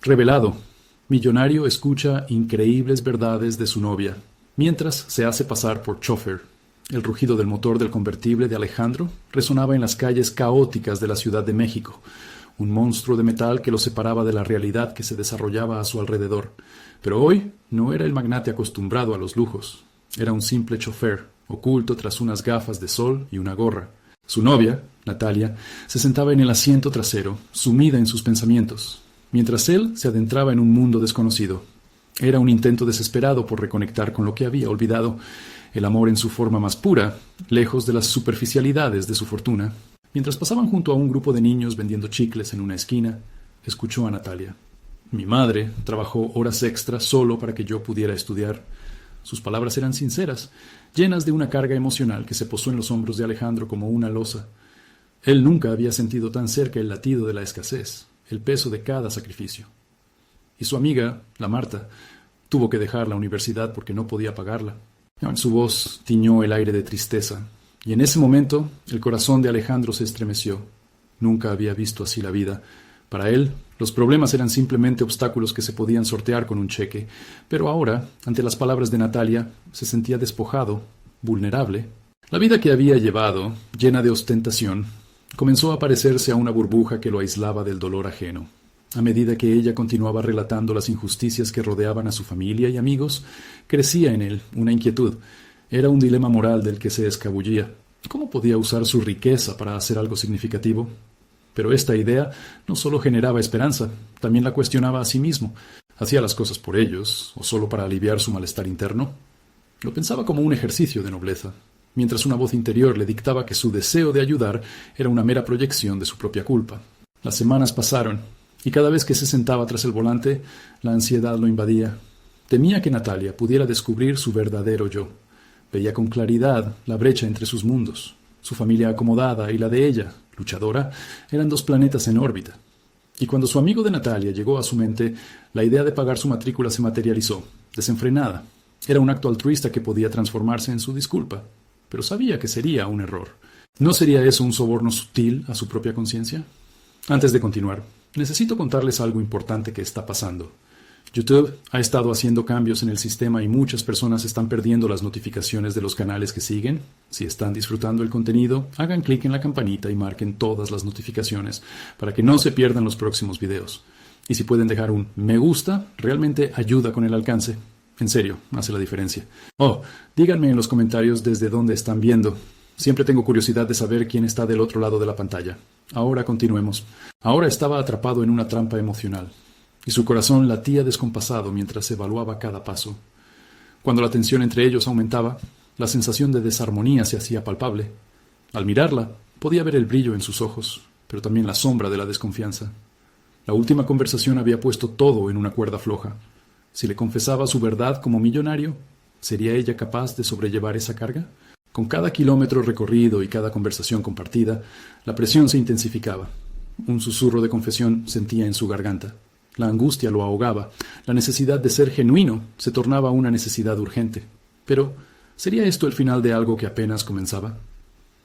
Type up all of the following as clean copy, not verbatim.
Revelado, millonario escucha increíbles verdades de su novia, mientras se hace pasar por chofer. El rugido del motor del convertible de Alejandro resonaba en las calles caóticas de la Ciudad de México, un monstruo de metal que lo separaba de la realidad que se desarrollaba a su alrededor. Pero hoy no era el magnate acostumbrado a los lujos. Era un simple chofer, oculto tras unas gafas de sol y una gorra. Su novia, Natalia, se sentaba en el asiento trasero, sumida en sus pensamientos, mientras él se adentraba en un mundo desconocido. Era un intento desesperado por reconectar con lo que había olvidado, el amor en su forma más pura, lejos de las superficialidades de su fortuna. Mientras pasaban junto a un grupo de niños vendiendo chicles en una esquina, escuchó a Natalia. Mi madre trabajó horas extras solo para que yo pudiera estudiar. Sus palabras eran sinceras, llenas de una carga emocional que se posó en los hombros de Alejandro como una losa. Él nunca había sentido tan cerca el latido de la escasez, el peso de cada sacrificio. Y su amiga, la Marta, tuvo que dejar la universidad porque no podía pagarla. Su voz tiñó el aire de tristeza, y en ese momento el corazón de Alejandro se estremeció. Nunca había visto así la vida. Para él, los problemas eran simplemente obstáculos que se podían sortear con un cheque, pero ahora, ante las palabras de Natalia, se sentía despojado, vulnerable. La vida que había llevado, llena de ostentación, comenzó a parecerse a una burbuja que lo aislaba del dolor ajeno. A medida que ella continuaba relatando las injusticias que rodeaban a su familia y amigos, crecía en él una inquietud. Era un dilema moral del que se escabullía. ¿Cómo podía usar su riqueza para hacer algo significativo? Pero esta idea no solo generaba esperanza, también la cuestionaba a sí mismo. ¿Hacía las cosas por ellos, o solo para aliviar su malestar interno? Lo pensaba como un ejercicio de nobleza, mientras una voz interior le dictaba que su deseo de ayudar era una mera proyección de su propia culpa. Las semanas pasaron, y cada vez que se sentaba tras el volante, la ansiedad lo invadía. Temía que Natalia pudiera descubrir su verdadero yo. Veía con claridad la brecha entre sus mundos. Su familia acomodada y la de ella, luchadora, eran dos planetas en órbita. Y cuando su amigo de Natalia llegó a su mente, la idea de pagar su matrícula se materializó, desenfrenada. Era un acto altruista que podía transformarse en su disculpa, pero sabía que sería un error. ¿No sería eso un soborno sutil a su propia conciencia? Antes de continuar, necesito contarles algo importante que está pasando. YouTube ha estado haciendo cambios en el sistema y muchas personas están perdiendo las notificaciones de los canales que siguen. Si están disfrutando el contenido, hagan clic en la campanita y marquen todas las notificaciones para que no se pierdan los próximos videos. Y si pueden dejar un me gusta, realmente ayuda con el alcance. En serio, hace la diferencia. Díganme en los comentarios desde dónde están viendo. Siempre tengo curiosidad de saber quién está del otro lado de la pantalla. Ahora continuemos. Ahora estaba atrapado en una trampa emocional, y su corazón latía descompasado mientras evaluaba cada paso. Cuando la tensión entre ellos aumentaba, la sensación de desarmonía se hacía palpable. Al mirarla, podía ver el brillo en sus ojos, pero también la sombra de la desconfianza. La última conversación había puesto todo en una cuerda floja. Si le confesaba su verdad como millonario, ¿sería ella capaz de sobrellevar esa carga? Con cada kilómetro recorrido y cada conversación compartida, la presión se intensificaba. Un susurro de confesión sentía en su garganta. La angustia lo ahogaba. La necesidad de ser genuino se tornaba una necesidad urgente. Pero, ¿sería esto el final de algo que apenas comenzaba?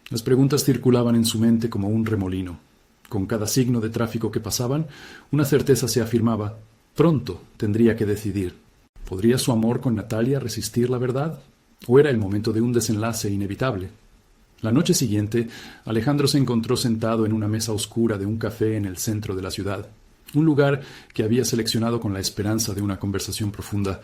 Las preguntas circulaban en su mente como un remolino. Con cada signo de tráfico que pasaban, una certeza se afirmaba. Pronto tendría que decidir. ¿Podría su amor con Natalia resistir la verdad? ¿O era el momento de un desenlace inevitable? La noche siguiente, Alejandro se encontró sentado en una mesa oscura de un café en el centro de la ciudad. Un lugar que había seleccionado con la esperanza de una conversación profunda.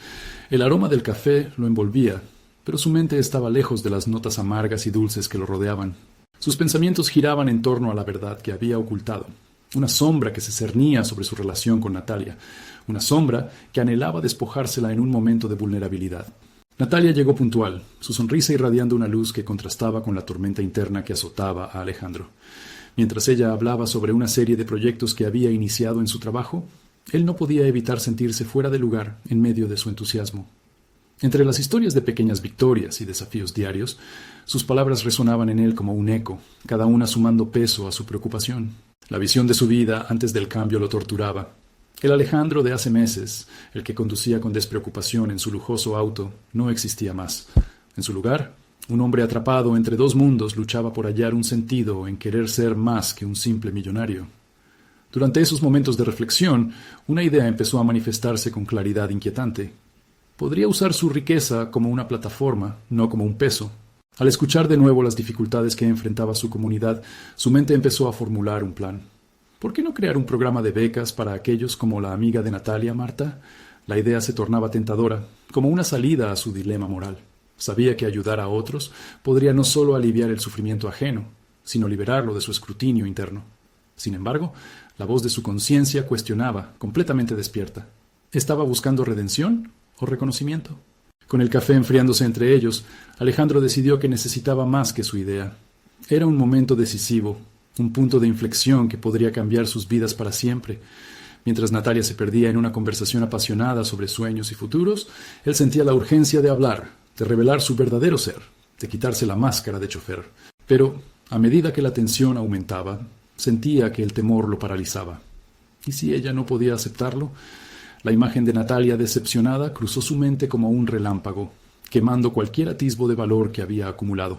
El aroma del café lo envolvía, pero su mente estaba lejos de las notas amargas y dulces que lo rodeaban. Sus pensamientos giraban en torno a la verdad que había ocultado. Una sombra que se cernía sobre su relación con Natalia. Una sombra que anhelaba despojársela en un momento de vulnerabilidad. Natalia llegó puntual, su sonrisa irradiando una luz que contrastaba con la tormenta interna que azotaba a Alejandro. Mientras ella hablaba sobre una serie de proyectos que había iniciado en su trabajo, él no podía evitar sentirse fuera de lugar en medio de su entusiasmo. Entre las historias de pequeñas victorias y desafíos diarios, sus palabras resonaban en él como un eco, cada una sumando peso a su preocupación. La visión de su vida antes del cambio lo torturaba. El Alejandro de hace meses, el que conducía con despreocupación en su lujoso auto, no existía más. En su lugar, un hombre atrapado entre dos mundos luchaba por hallar un sentido en querer ser más que un simple millonario. Durante esos momentos de reflexión, una idea empezó a manifestarse con claridad inquietante. Podría usar su riqueza como una plataforma, no como un peso. Al escuchar de nuevo las dificultades que enfrentaba su comunidad, su mente empezó a formular un plan. ¿Por qué no crear un programa de becas para aquellos como la amiga de Natalia, Marta? La idea se tornaba tentadora, como una salida a su dilema moral. Sabía que ayudar a otros podría no solo aliviar el sufrimiento ajeno, sino liberarlo de su escrutinio interno. Sin embargo, la voz de su conciencia cuestionaba, completamente despierta. ¿Estaba buscando redención o reconocimiento? Con el café enfriándose entre ellos, Alejandro decidió que necesitaba más que su idea. Era un momento decisivo, un punto de inflexión que podría cambiar sus vidas para siempre. Mientras Natalia se perdía en una conversación apasionada sobre sueños y futuros, él sentía la urgencia de hablar, de revelar su verdadero ser, de quitarse la máscara de chofer. Pero, a medida que la tensión aumentaba, sentía que el temor lo paralizaba. ¿Y si ella no podía aceptarlo? La imagen de Natalia decepcionada cruzó su mente como un relámpago, quemando cualquier atisbo de valor que había acumulado.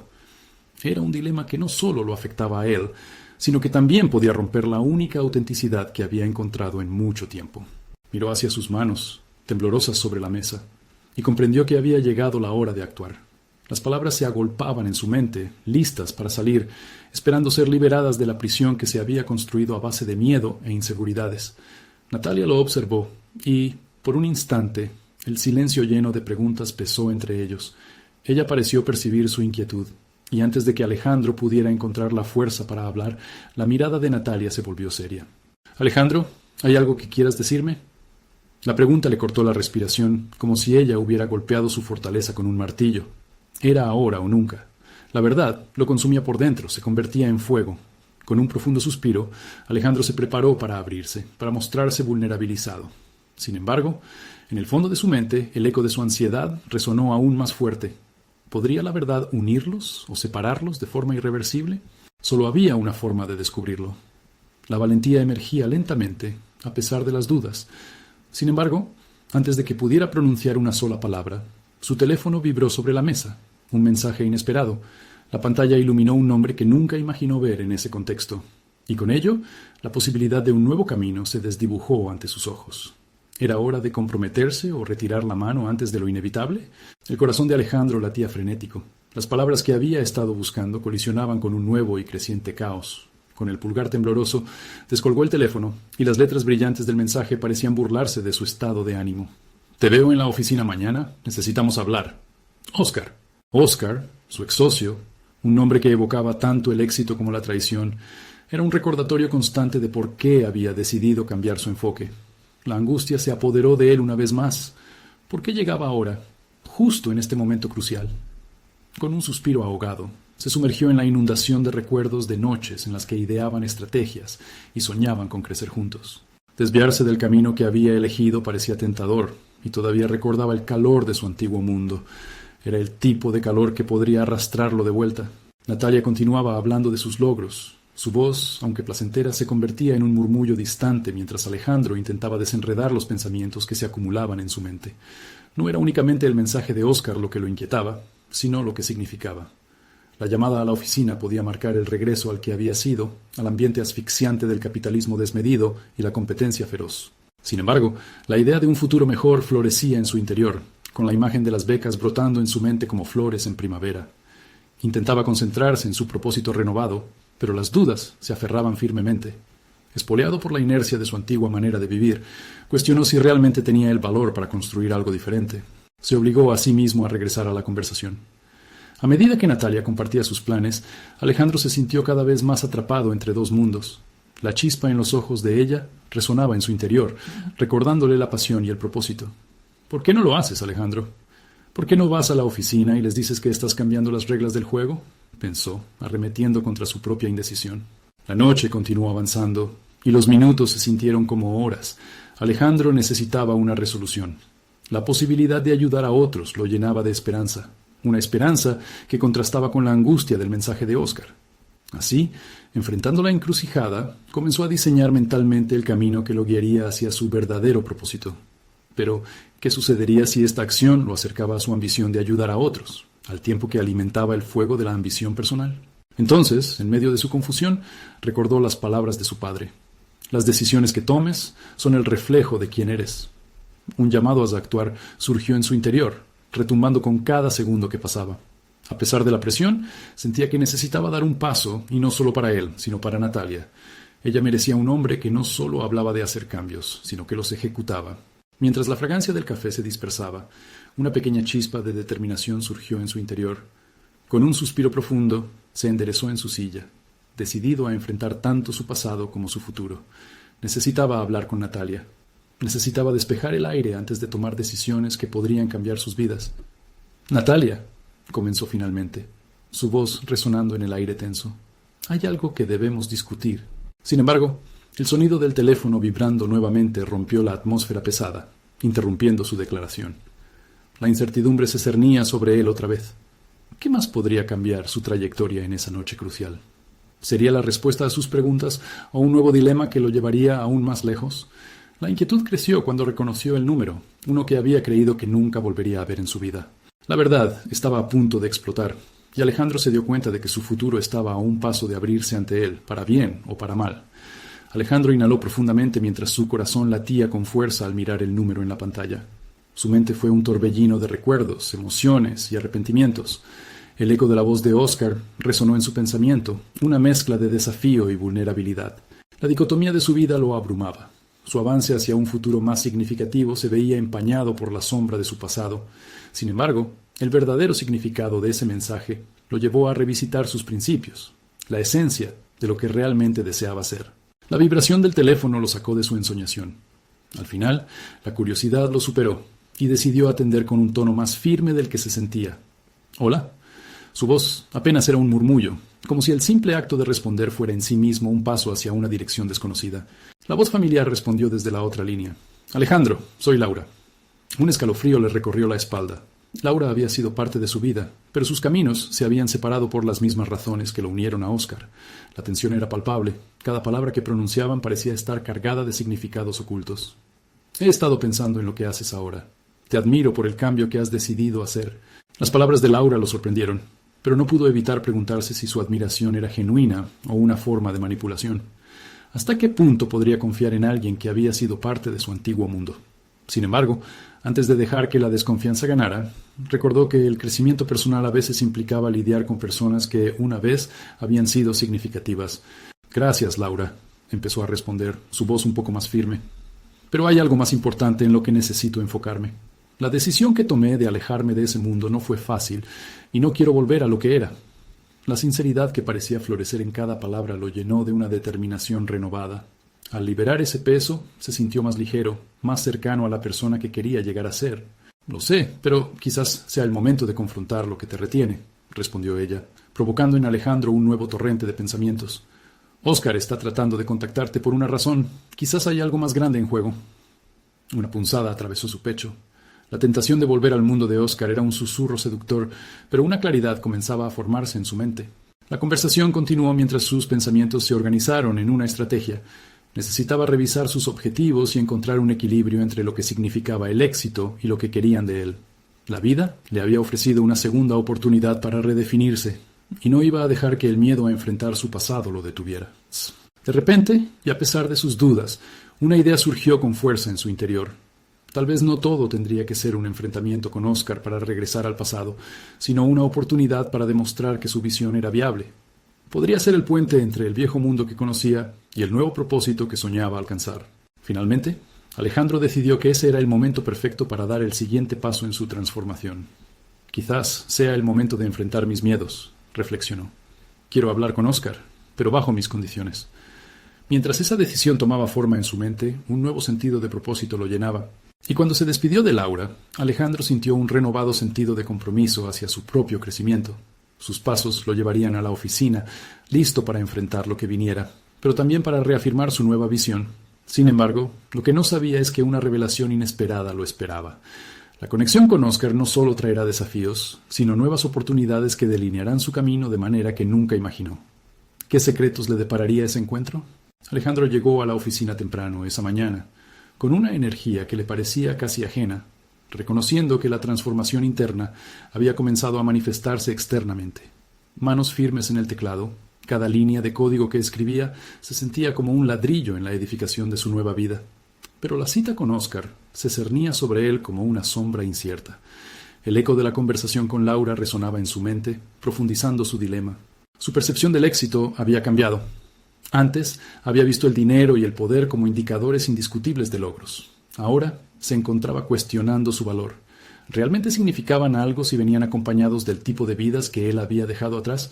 Era un dilema que no solo lo afectaba a él, sino que también podía romper la única autenticidad que había encontrado en mucho tiempo. Miró hacia sus manos, temblorosas sobre la mesa, y comprendió que había llegado la hora de actuar. Las palabras se agolpaban en su mente, listas para salir, esperando ser liberadas de la prisión que se había construido a base de miedo e inseguridades. Natalia lo observó, y, por un instante, el silencio lleno de preguntas pesó entre ellos. Ella pareció percibir su inquietud, y antes de que Alejandro pudiera encontrar la fuerza para hablar, la mirada de Natalia se volvió seria. «Alejandro, ¿hay algo que quieras decirme?» La pregunta le cortó la respiración, como si ella hubiera golpeado su fortaleza con un martillo. Era ahora o nunca. La verdad lo consumía por dentro, se convertía en fuego. Con un profundo suspiro, Alejandro se preparó para abrirse, para mostrarse vulnerabilizado. Sin embargo, en el fondo de su mente, el eco de su ansiedad resonó aún más fuerte. ¿Podría la verdad unirlos o separarlos de forma irreversible? Solo había una forma de descubrirlo. La valentía emergía lentamente, a pesar de las dudas. Sin embargo, antes de que pudiera pronunciar una sola palabra, su teléfono vibró sobre la mesa. Un mensaje inesperado. La pantalla iluminó un nombre que nunca imaginó ver en ese contexto. Y con ello, la posibilidad de un nuevo camino se desdibujó ante sus ojos. ¿Era hora de comprometerse o retirar la mano antes de lo inevitable? El corazón de Alejandro latía frenético. Las palabras que había estado buscando colisionaban con un nuevo y creciente caos. Con el pulgar tembloroso, descolgó el teléfono, y las letras brillantes del mensaje parecían burlarse de su estado de ánimo. «Te veo en la oficina mañana. Necesitamos hablar. Oscar». Oscar, su ex socio, un nombre que evocaba tanto el éxito como la traición, era un recordatorio constante de por qué había decidido cambiar su enfoque. La angustia se apoderó de él una vez más. ¿Por qué llegaba ahora, justo en este momento crucial? Con un suspiro ahogado, se sumergió en la inundación de recuerdos de noches en las que ideaban estrategias y soñaban con crecer juntos. Desviarse del camino que había elegido parecía tentador, y todavía recordaba el calor de su antiguo mundo. Era el tipo de calor que podría arrastrarlo de vuelta. Natalia continuaba hablando de sus logros. Su voz, aunque placentera, se convertía en un murmullo distante mientras Alejandro intentaba desenredar los pensamientos que se acumulaban en su mente. No era únicamente el mensaje de Oscar lo que lo inquietaba, sino lo que significaba. La llamada a la oficina podía marcar el regreso al que había sido, al ambiente asfixiante del capitalismo desmedido y la competencia feroz. Sin embargo, la idea de un futuro mejor florecía en su interior, con la imagen de las becas brotando en su mente como flores en primavera. Intentaba concentrarse en su propósito renovado, pero las dudas se aferraban firmemente. Espoleado por la inercia de su antigua manera de vivir, cuestionó si realmente tenía el valor para construir algo diferente. Se obligó a sí mismo a regresar a la conversación. A medida que Natalia compartía sus planes, Alejandro se sintió cada vez más atrapado entre dos mundos. La chispa en los ojos de ella resonaba en su interior, recordándole la pasión y el propósito. ¿Por qué no lo haces, Alejandro? ¿Por qué no vas a la oficina y les dices que estás cambiando las reglas del juego?, pensó, arremetiendo contra su propia indecisión. La noche continuó avanzando, y los minutos se sintieron como horas. Alejandro necesitaba una resolución. La posibilidad de ayudar a otros lo llenaba de esperanza, una esperanza que contrastaba con la angustia del mensaje de Oscar. Así, enfrentando la encrucijada, comenzó a diseñar mentalmente el camino que lo guiaría hacia su verdadero propósito. Pero, ¿qué sucedería si esta acción lo acercaba a su ambición de ayudar a otros, al tiempo que alimentaba el fuego de la ambición personal? Entonces, en medio de su confusión, recordó las palabras de su padre. Las decisiones que tomes son el reflejo de quién eres. Un llamado a actuar surgió en su interior, retumbando con cada segundo que pasaba. A pesar de la presión, sentía que necesitaba dar un paso, y no solo para él, sino para Natalia. Ella merecía un hombre que no solo hablaba de hacer cambios, sino que los ejecutaba. Mientras la fragancia del café se dispersaba, una pequeña chispa de determinación surgió en su interior. Con un suspiro profundo, se enderezó en su silla, decidido a enfrentar tanto su pasado como su futuro. Necesitaba hablar con Natalia. Necesitaba despejar el aire antes de tomar decisiones que podrían cambiar sus vidas. «Natalia», comenzó finalmente, su voz resonando en el aire tenso. «Hay algo que debemos discutir». Sin embargo, el sonido del teléfono vibrando nuevamente rompió la atmósfera pesada, interrumpiendo su declaración. La incertidumbre se cernía sobre él otra vez. ¿Qué más podría cambiar su trayectoria en esa noche crucial? ¿Sería la respuesta a sus preguntas o un nuevo dilema que lo llevaría aún más lejos? La inquietud creció cuando reconoció el número, uno que había creído que nunca volvería a ver en su vida. La verdad estaba a punto de explotar, y Alejandro se dio cuenta de que su futuro estaba a un paso de abrirse ante él, para bien o para mal. Alejandro inhaló profundamente mientras su corazón latía con fuerza al mirar el número en la pantalla. Su mente fue un torbellino de recuerdos, emociones y arrepentimientos. El eco de la voz de Oscar resonó en su pensamiento, una mezcla de desafío y vulnerabilidad. La dicotomía de su vida lo abrumaba. Su avance hacia un futuro más significativo se veía empañado por la sombra de su pasado. Sin embargo, el verdadero significado de ese mensaje lo llevó a revisitar sus principios, la esencia de lo que realmente deseaba ser. La vibración del teléfono lo sacó de su ensoñación. Al final, la curiosidad lo superó y decidió atender con un tono más firme del que se sentía. «Hola». Su voz apenas era un murmullo, como si el simple acto de responder fuera en sí mismo un paso hacia una dirección desconocida. La voz familiar respondió desde la otra línea. «Alejandro, soy Laura». Un escalofrío le recorrió la espalda. Laura había sido parte de su vida, pero sus caminos se habían separado por las mismas razones que lo unieron a Oscar. La tensión era palpable. Cada palabra que pronunciaban parecía estar cargada de significados ocultos. «He estado pensando en lo que haces ahora. Te admiro por el cambio que has decidido hacer». Las palabras de Laura lo sorprendieron, pero no pudo evitar preguntarse si su admiración era genuina o una forma de manipulación. ¿Hasta qué punto podría confiar en alguien que había sido parte de su antiguo mundo? Sin embargo, antes de dejar que la desconfianza ganara, recordó que el crecimiento personal a veces implicaba lidiar con personas que una vez habían sido significativas. «Gracias, Laura», empezó a responder, su voz un poco más firme. «Pero hay algo más importante en lo que necesito enfocarme. La decisión que tomé de alejarme de ese mundo no fue fácil, y no quiero volver a lo que era». La sinceridad que parecía florecer en cada palabra lo llenó de una determinación renovada. Al liberar ese peso, se sintió más ligero, más cercano a la persona que quería llegar a ser. «Lo sé, pero quizás sea el momento de confrontar lo que te retiene», respondió ella, provocando en Alejandro un nuevo torrente de pensamientos. «Oscar está tratando de contactarte por una razón. Quizás hay algo más grande en juego». Una punzada atravesó su pecho. La tentación de volver al mundo de Oscar era un susurro seductor, pero una claridad comenzaba a formarse en su mente. La conversación continuó mientras sus pensamientos se organizaron en una estrategia. Necesitaba revisar sus objetivos y encontrar un equilibrio entre lo que significaba el éxito y lo que querían de él. La vida le había ofrecido una segunda oportunidad para redefinirse, y no iba a dejar que el miedo a enfrentar su pasado lo detuviera. De repente, y a pesar de sus dudas, una idea surgió con fuerza en su interior. Tal vez no todo tendría que ser un enfrentamiento con Oscar para regresar al pasado, sino una oportunidad para demostrar que su visión era viable. Podría ser el puente entre el viejo mundo que conocía y el nuevo propósito que soñaba alcanzar. Finalmente, Alejandro decidió que ese era el momento perfecto para dar el siguiente paso en su transformación. «Quizás sea el momento de enfrentar mis miedos», reflexionó. «Quiero hablar con Oscar, pero bajo mis condiciones». Mientras esa decisión tomaba forma en su mente, un nuevo sentido de propósito lo llenaba. Y cuando se despidió de Laura, Alejandro sintió un renovado sentido de compromiso hacia su propio crecimiento. Sus pasos lo llevarían a la oficina, listo para enfrentar lo que viniera, pero también para reafirmar su nueva visión. Sin embargo, lo que no sabía es que una revelación inesperada lo esperaba. La conexión con Oscar no solo traerá desafíos, sino nuevas oportunidades que delinearán su camino de manera que nunca imaginó. ¿Qué secretos le depararía ese encuentro? Alejandro llegó a la oficina temprano esa mañana, con una energía que le parecía casi ajena, reconociendo que la transformación interna había comenzado a manifestarse externamente. Manos firmes en el teclado, Cada línea de código que escribía se sentía como un ladrillo en la edificación de su nueva vida. Pero la cita con Oscar se cernía sobre él como una sombra incierta. El eco de la conversación con Laura resonaba en su mente, profundizando su dilema. Su percepción del éxito había cambiado. Antes había visto el dinero y el poder como indicadores indiscutibles de logros. Ahora se encontraba cuestionando su valor. ¿Realmente significaban algo si venían acompañados del tipo de vidas que él había dejado atrás?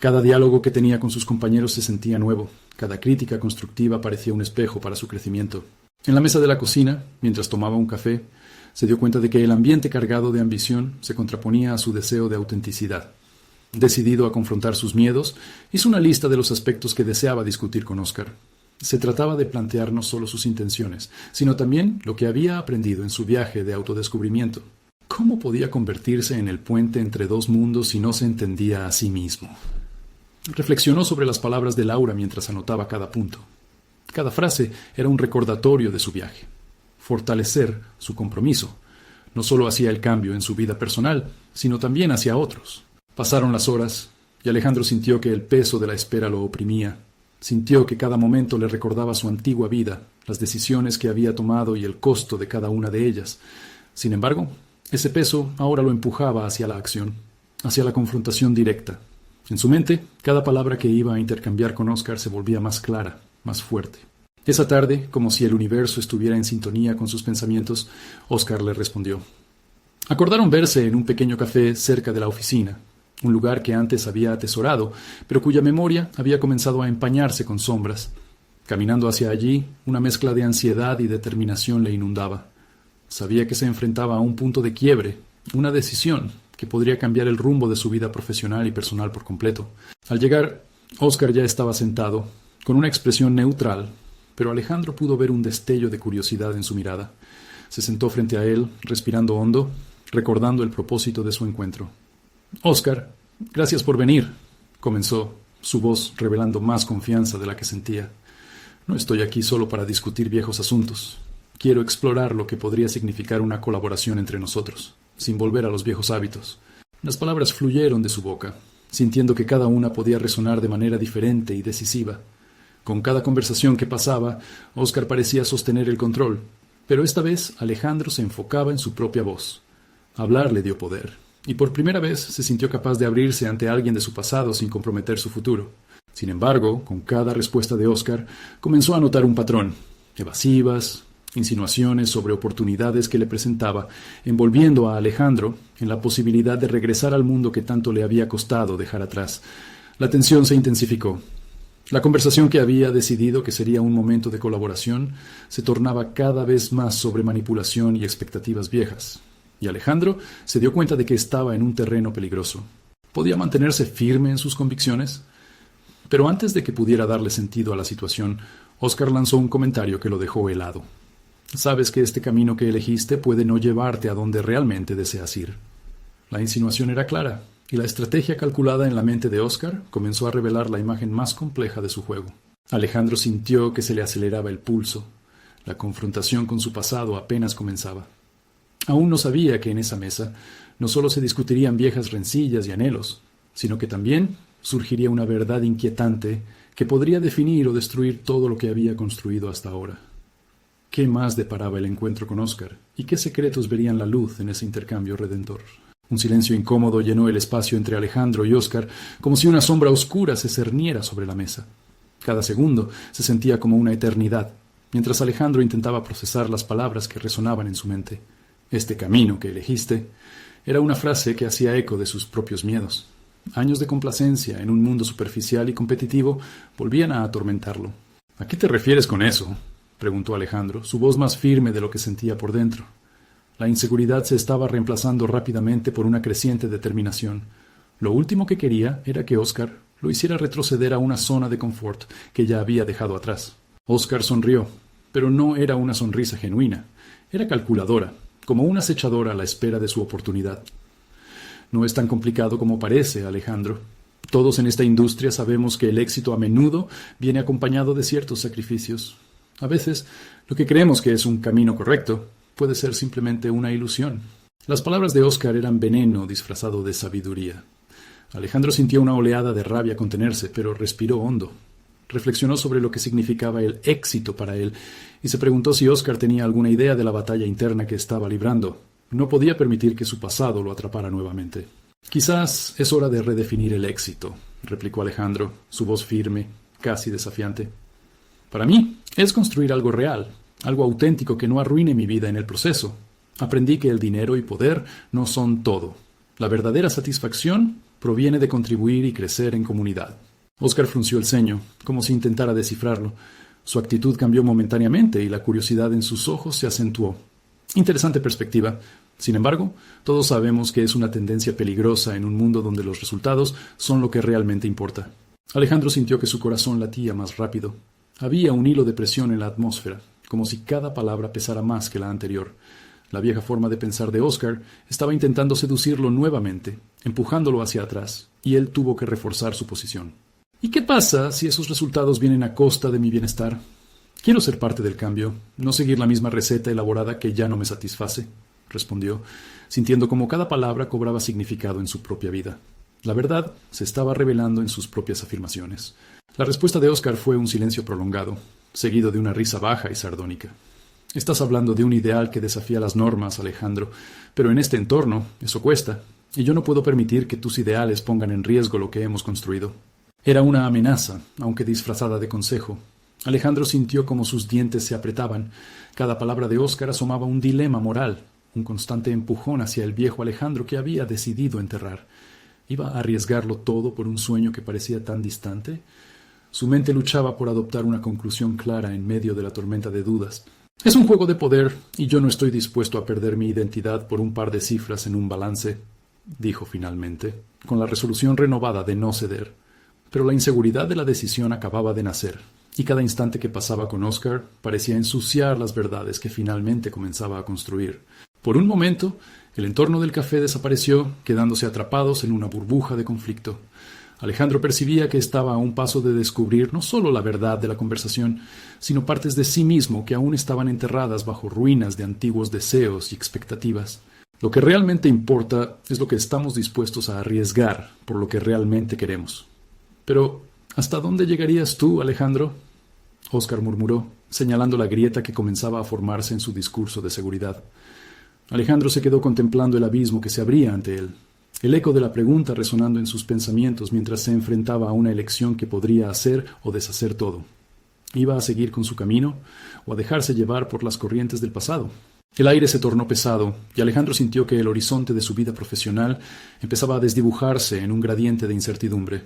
Cada diálogo que tenía con sus compañeros se sentía nuevo. Cada crítica constructiva parecía un espejo para su crecimiento. En la mesa de la cocina, mientras tomaba un café, se dio cuenta de que el ambiente cargado de ambición se contraponía a su deseo de autenticidad. Decidido a confrontar sus miedos, hizo una lista de los aspectos que deseaba discutir con Oscar. Se trataba de plantear no solo sus intenciones, sino también lo que había aprendido en su viaje de autodescubrimiento. ¿Cómo podía convertirse en el puente entre dos mundos si no se entendía a sí mismo? Reflexionó sobre las palabras de Laura mientras anotaba cada punto. Cada frase era un recordatorio de su viaje. Fortalecer su compromiso, no solo hacia el cambio en su vida personal, sino también hacia otros. Pasaron las horas y Alejandro sintió que el peso de la espera lo oprimía. Sintió que cada momento le recordaba su antigua vida, las decisiones que había tomado y el costo de cada una de ellas. Sin embargo, ese peso ahora lo empujaba hacia la acción, hacia la confrontación directa. En su mente, cada palabra que iba a intercambiar con Oscar se volvía más clara, más fuerte. Esa tarde, como si el universo estuviera en sintonía con sus pensamientos, Oscar le respondió. Acordaron verse en un pequeño café cerca de la oficina, un lugar que antes había atesorado, pero cuya memoria había comenzado a empañarse con sombras. Caminando hacia allí, una mezcla de ansiedad y determinación le inundaba. Sabía que se enfrentaba a un punto de quiebre, una decisión que podría cambiar el rumbo de su vida profesional y personal por completo. Al llegar, Oscar ya estaba sentado, con una expresión neutral, pero Alejandro pudo ver un destello de curiosidad en su mirada. Se sentó frente a él, respirando hondo, recordando el propósito de su encuentro. «Oscar, gracias por venir», comenzó, su voz revelando más confianza de la que sentía. «No estoy aquí solo para discutir viejos asuntos. Quiero explorar lo que podría significar una colaboración entre nosotros, sin volver a los viejos hábitos». Las palabras fluyeron de su boca, sintiendo que cada una podía resonar de manera diferente y decisiva. Con cada conversación que pasaba, Oscar parecía sostener el control, pero esta vez Alejandro se enfocaba en su propia voz. Hablar le dio poder, y por primera vez se sintió capaz de abrirse ante alguien de su pasado sin comprometer su futuro. Sin embargo, con cada respuesta de Oscar, comenzó a notar un patrón: evasivas, insinuaciones sobre oportunidades que le presentaba, envolviendo a Alejandro en la posibilidad de regresar al mundo que tanto le había costado dejar atrás. La tensión se intensificó. La conversación que había decidido que sería un momento de colaboración se tornaba cada vez más sobre manipulación y expectativas viejas, y Alejandro se dio cuenta de que estaba en un terreno peligroso. ¿Podía mantenerse firme en sus convicciones? Pero antes de que pudiera darle sentido a la situación, Oscar lanzó un comentario que lo dejó helado. «Sabes que este camino que elegiste puede no llevarte a donde realmente deseas ir». La insinuación era clara, y la estrategia calculada en la mente de Oscar comenzó a revelar la imagen más compleja de su juego. Alejandro sintió que se le aceleraba el pulso. La confrontación con su pasado apenas comenzaba. Aún no sabía que en esa mesa no solo se discutirían viejas rencillas y anhelos, sino que también surgiría una verdad inquietante que podría definir o destruir todo lo que había construido hasta ahora. ¿Qué más deparaba el encuentro con Oscar? ¿Y qué secretos verían la luz en ese intercambio redentor? Un silencio incómodo llenó el espacio entre Alejandro y Oscar, como si una sombra oscura se cerniera sobre la mesa. Cada segundo se sentía como una eternidad, mientras Alejandro intentaba procesar las palabras que resonaban en su mente. «Este camino que elegiste» era una frase que hacía eco de sus propios miedos. Años de complacencia en un mundo superficial y competitivo volvían a atormentarlo. «¿A qué te refieres con eso?», preguntó Alejandro, su voz más firme de lo que sentía por dentro. La inseguridad se estaba reemplazando rápidamente por una creciente determinación. Lo último que quería era que Oscar lo hiciera retroceder a una zona de confort que ya había dejado atrás. Oscar sonrió, pero no era una sonrisa genuina. Era calculadora, como una acechadora a la espera de su oportunidad. «No es tan complicado como parece, Alejandro. Todos en esta industria sabemos que el éxito a menudo viene acompañado de ciertos sacrificios. A veces, lo que creemos que es un camino correcto puede ser simplemente una ilusión». Las palabras de Oscar eran veneno disfrazado de sabiduría. Alejandro sintió una oleada de rabia contenerse, pero respiró hondo. Reflexionó sobre lo que significaba el éxito para él y se preguntó si Oscar tenía alguna idea de la batalla interna que estaba librando. No podía permitir que su pasado lo atrapara nuevamente. «Quizás es hora de redefinir el éxito», replicó Alejandro, su voz firme, casi desafiante. «Para mí, es construir algo real, algo auténtico que no arruine mi vida en el proceso. Aprendí que el dinero y poder no son todo. La verdadera satisfacción proviene de contribuir y crecer en comunidad». Oscar frunció el ceño, como si intentara descifrarlo. Su actitud cambió momentáneamente y la curiosidad en sus ojos se acentuó. Interesante perspectiva. Sin embargo, todos sabemos que es una tendencia peligrosa en un mundo donde los resultados son lo que realmente importa. Alejandro sintió que su corazón latía más rápido. Había un hilo de presión en la atmósfera, como si cada palabra pesara más que la anterior. La vieja forma de pensar de Oscar estaba intentando seducirlo nuevamente, empujándolo hacia atrás, y él tuvo que reforzar su posición. ¿Y qué pasa si esos resultados vienen a costa de mi bienestar? Quiero ser parte del cambio, no seguir la misma receta elaborada que ya no me satisface, respondió, sintiendo como cada palabra cobraba significado en su propia vida. La verdad se estaba revelando en sus propias afirmaciones. La respuesta de Oscar fue un silencio prolongado, seguido de una risa baja y sardónica. «Estás hablando de un ideal que desafía las normas, Alejandro, pero en este entorno eso cuesta, y yo no puedo permitir que tus ideales pongan en riesgo lo que hemos construido». Era una amenaza, aunque disfrazada de consejo. Alejandro sintió como sus dientes se apretaban. Cada palabra de Oscar asomaba un dilema moral, un constante empujón hacia el viejo Alejandro que había decidido enterrar. ¿Iba a arriesgarlo todo por un sueño que parecía tan distante? Su mente luchaba por adoptar una conclusión clara en medio de la tormenta de dudas. «Es un juego de poder, y yo no estoy dispuesto a perder mi identidad por un par de cifras en un balance», dijo finalmente, con la resolución renovada de no ceder. Pero la inseguridad de la decisión acababa de nacer, y cada instante que pasaba con Oscar parecía ensuciar las verdades que finalmente comenzaba a construir. Por un momento, el entorno del café desapareció, quedándose atrapados en una burbuja de conflicto. Alejandro percibía que estaba a un paso de descubrir no solo la verdad de la conversación, sino partes de sí mismo que aún estaban enterradas bajo ruinas de antiguos deseos y expectativas. Lo que realmente importa es lo que estamos dispuestos a arriesgar por lo que realmente queremos. «Pero, ¿hasta dónde llegarías tú, Alejandro?», Oscar murmuró, señalando la grieta que comenzaba a formarse en su discurso de seguridad. Alejandro se quedó contemplando el abismo que se abría ante él, el eco de la pregunta resonando en sus pensamientos mientras se enfrentaba a una elección que podría hacer o deshacer todo. ¿Iba a seguir con su camino o a dejarse llevar por las corrientes del pasado? El aire se tornó pesado y Alejandro sintió que el horizonte de su vida profesional empezaba a desdibujarse en un gradiente de incertidumbre.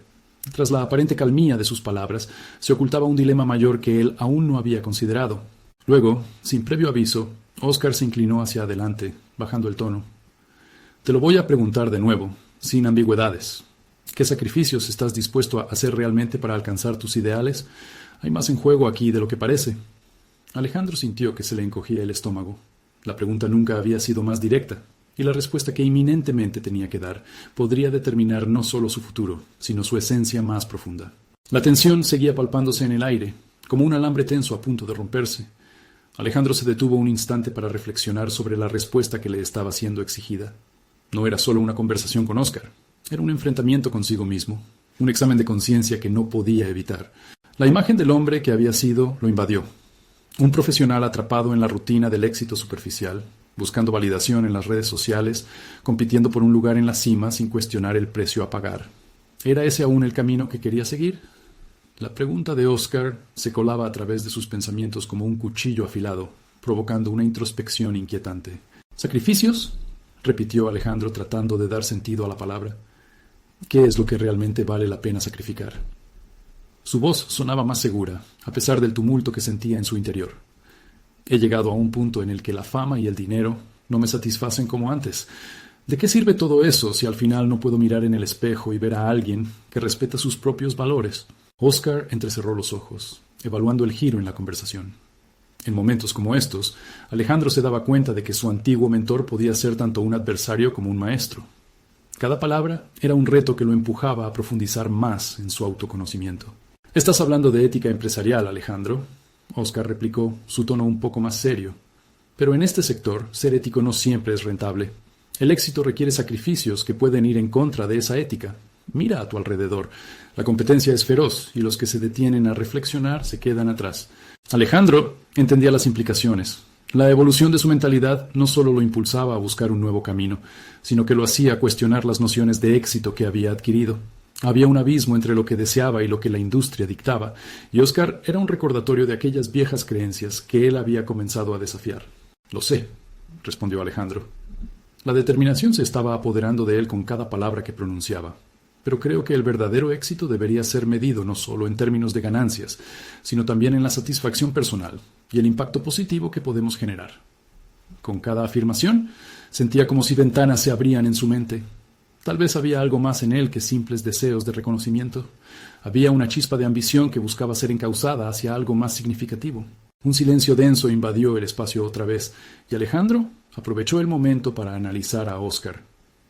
Tras la aparente calmía de sus palabras, se ocultaba un dilema mayor que él aún no había considerado. Luego, sin previo aviso, Oscar se inclinó hacia adelante, bajando el tono. «Te lo voy a preguntar de nuevo, sin ambigüedades. ¿Qué sacrificios estás dispuesto a hacer realmente para alcanzar tus ideales? Hay más en juego aquí de lo que parece». Alejandro sintió que se le encogía el estómago. La pregunta nunca había sido más directa, y la respuesta que inminentemente tenía que dar podría determinar no solo su futuro, sino su esencia más profunda. La tensión seguía palpándose en el aire, como un alambre tenso a punto de romperse. Alejandro se detuvo un instante para reflexionar sobre la respuesta que le estaba siendo exigida. No era solo una conversación con Oscar, era un enfrentamiento consigo mismo, un examen de conciencia que no podía evitar. La imagen del hombre que había sido lo invadió. Un profesional atrapado en la rutina del éxito superficial, buscando validación en las redes sociales, compitiendo por un lugar en la cima sin cuestionar el precio a pagar. ¿Era ese aún el camino que quería seguir? La pregunta de Oscar se colaba a través de sus pensamientos como un cuchillo afilado, provocando una introspección inquietante. ¿Sacrificios?, repitió Alejandro tratando de dar sentido a la palabra. ¿Qué es lo que realmente vale la pena sacrificar? Su voz sonaba más segura, a pesar del tumulto que sentía en su interior. He llegado a un punto en el que la fama y el dinero no me satisfacen como antes. ¿De qué sirve todo eso si al final no puedo mirar en el espejo y ver a alguien que respeta sus propios valores? Oscar entrecerró los ojos, evaluando el giro en la conversación. En momentos como estos, Alejandro se daba cuenta de que su antiguo mentor podía ser tanto un adversario como un maestro. Cada palabra era un reto que lo empujaba a profundizar más en su autoconocimiento. «Estás hablando de ética empresarial, Alejandro», Oscar replicó, su tono un poco más serio. «Pero en este sector, ser ético no siempre es rentable. El éxito requiere sacrificios que pueden ir en contra de esa ética. Mira a tu alrededor. La competencia es feroz y los que se detienen a reflexionar se quedan atrás. Alejandro entendía las implicaciones. La evolución de su mentalidad no solo lo impulsaba a buscar un nuevo camino, sino que lo hacía cuestionar las nociones de éxito que había adquirido. Había un abismo entre lo que deseaba y lo que la industria dictaba, y Oscar era un recordatorio de aquellas viejas creencias que él había comenzado a desafiar. Lo sé, respondió Alejandro. La determinación se estaba apoderando de él con cada palabra que pronunciaba. Pero creo que el verdadero éxito debería ser medido no solo en términos de ganancias, sino también en la satisfacción personal y el impacto positivo que podemos generar. Con cada afirmación, sentía como si ventanas se abrían en su mente. Tal vez había algo más en él que simples deseos de reconocimiento. Había una chispa de ambición que buscaba ser encauzada hacia algo más significativo. Un silencio denso invadió el espacio otra vez, y Alejandro aprovechó el momento para analizar a Oscar.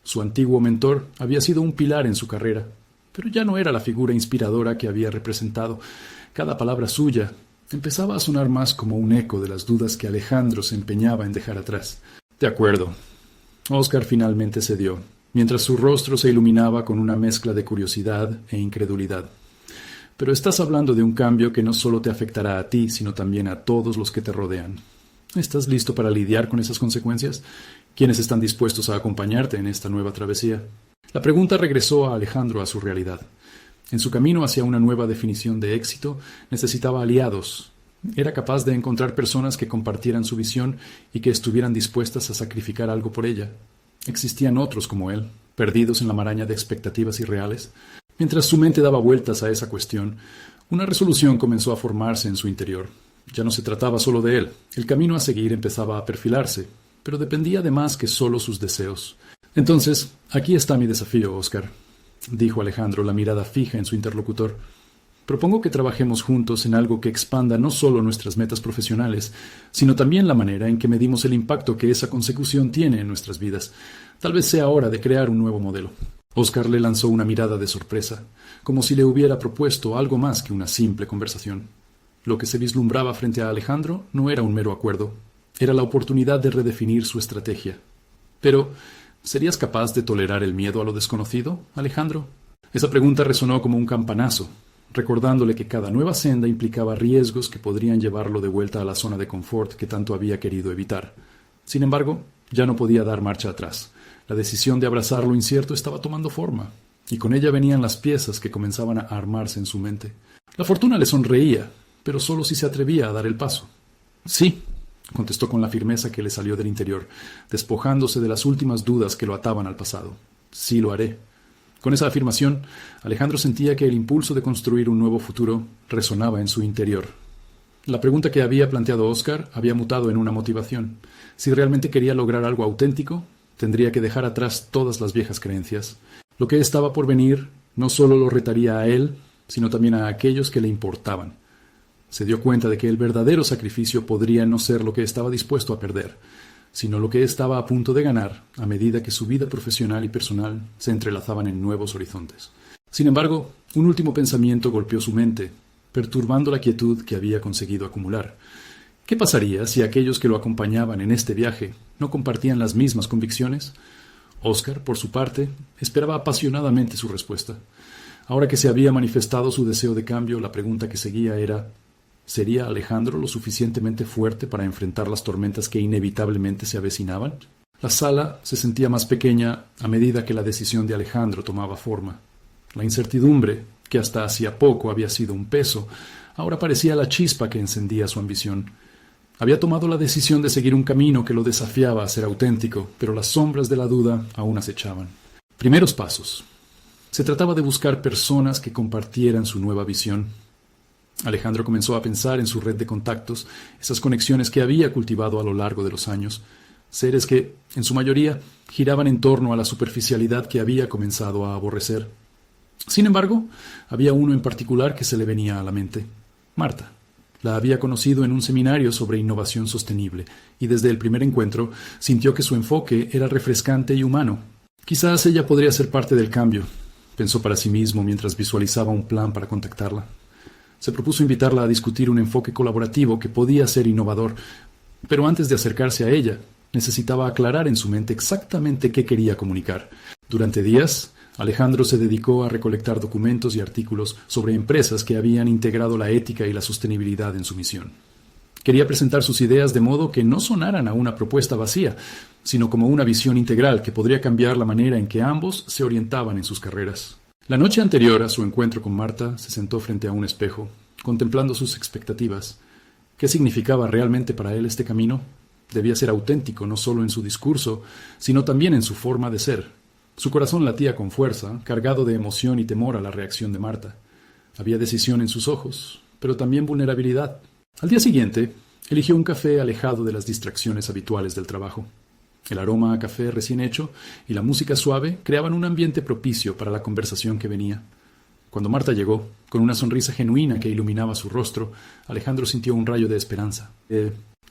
Su antiguo mentor había sido un pilar en su carrera, pero ya no era la figura inspiradora que había representado. Cada palabra suya empezaba a sonar más como un eco de las dudas que Alejandro se empeñaba en dejar atrás. De acuerdo. Oscar finalmente cedió, mientras su rostro se iluminaba con una mezcla de curiosidad e incredulidad. Pero estás hablando de un cambio que no solo te afectará a ti, sino también a todos los que te rodean. ¿Estás listo para lidiar con esas consecuencias? ¿Quiénes están dispuestos a acompañarte en esta nueva travesía? La pregunta regresó a Alejandro a su realidad. En su camino hacia una nueva definición de éxito, necesitaba aliados. Era capaz de encontrar personas que compartieran su visión y que estuvieran dispuestas a sacrificar algo por ella. Existían otros como él, perdidos en la maraña de expectativas irreales. Mientras su mente daba vueltas a esa cuestión, una resolución comenzó a formarse en su interior. Ya no se trataba solo de él. El camino a seguir empezaba a perfilarse, pero dependía de más que solo sus deseos. Entonces, aquí está mi desafío, Oscar, dijo Alejandro, la mirada fija en su interlocutor. Propongo que trabajemos juntos en algo que expanda no solo nuestras metas profesionales, sino también la manera en que medimos el impacto que esa consecución tiene en nuestras vidas. Tal vez sea hora de crear un nuevo modelo. Oscar le lanzó una mirada de sorpresa, como si le hubiera propuesto algo más que una simple conversación. Lo que se vislumbraba frente a Alejandro no era un mero acuerdo, era la oportunidad de redefinir su estrategia. Pero, ¿serías capaz de tolerar el miedo a lo desconocido, Alejandro? Esa pregunta resonó como un campanazo, recordándole que cada nueva senda implicaba riesgos que podrían llevarlo de vuelta a la zona de confort que tanto había querido evitar. Sin embargo, ya no podía dar marcha atrás. La decisión de abrazar lo incierto estaba tomando forma, y con ella venían las piezas que comenzaban a armarse en su mente. La fortuna le sonreía, pero solo si se atrevía a dar el paso. Sí, contestó con la firmeza que le salió del interior, despojándose de las últimas dudas que lo ataban al pasado. Sí lo haré. Con esa afirmación, Alejandro sentía que el impulso de construir un nuevo futuro resonaba en su interior. La pregunta que había planteado Oscar había mutado en una motivación. Si realmente quería lograr algo auténtico, tendría que dejar atrás todas las viejas creencias. Lo que estaba por venir no solo lo retaría a él, sino también a aquellos que le importaban. Se dio cuenta de que el verdadero sacrificio podría no ser lo que estaba dispuesto a perder, sino lo que estaba a punto de ganar a medida que su vida profesional y personal se entrelazaban en nuevos horizontes. Sin embargo, un último pensamiento golpeó su mente, perturbando la quietud que había conseguido acumular. ¿Qué pasaría si aquellos que lo acompañaban en este viaje no compartían las mismas convicciones? Oscar, por su parte, esperaba apasionadamente su respuesta. Ahora que se había manifestado su deseo de cambio, la pregunta que seguía era: ¿sería Alejandro lo suficientemente fuerte para enfrentar las tormentas que inevitablemente se avecinaban? La sala se sentía más pequeña a medida que la decisión de Alejandro tomaba forma. La incertidumbre, que hasta hacía poco había sido un peso, ahora parecía la chispa que encendía su ambición. Había tomado la decisión de seguir un camino que lo desafiaba a ser auténtico, pero las sombras de la duda aún acechaban. Primeros pasos. Se trataba de buscar personas que compartieran su nueva visión. Alejandro comenzó a pensar en su red de contactos, esas conexiones que había cultivado a lo largo de los años, seres que, en su mayoría, giraban en torno a la superficialidad que había comenzado a aborrecer. Sin embargo, había uno en particular que se le venía a la mente: Marta. La había conocido en un seminario sobre innovación sostenible, y desde el primer encuentro sintió que su enfoque era refrescante y humano. Quizás ella podría ser parte del cambio, pensó para sí mismo mientras visualizaba un plan para contactarla. Se propuso invitarla a discutir un enfoque colaborativo que podía ser innovador, pero antes de acercarse a ella, necesitaba aclarar en su mente exactamente qué quería comunicar. Durante días, Alejandro se dedicó a recolectar documentos y artículos sobre empresas que habían integrado la ética y la sostenibilidad en su misión. Quería presentar sus ideas de modo que no sonaran a una propuesta vacía, sino como una visión integral que podría cambiar la manera en que ambos se orientaban en sus carreras. La noche anterior a su encuentro con Marta, se sentó frente a un espejo, contemplando sus expectativas. ¿Qué significaba realmente para él este camino? Debía ser auténtico no solo en su discurso, sino también en su forma de ser. Su corazón latía con fuerza, cargado de emoción y temor a la reacción de Marta. Había decisión en sus ojos, pero también vulnerabilidad. Al día siguiente, eligió un café alejado de las distracciones habituales del trabajo. El aroma a café recién hecho y la música suave creaban un ambiente propicio para la conversación que venía. Cuando Marta llegó, con una sonrisa genuina que iluminaba su rostro, Alejandro sintió un rayo de esperanza.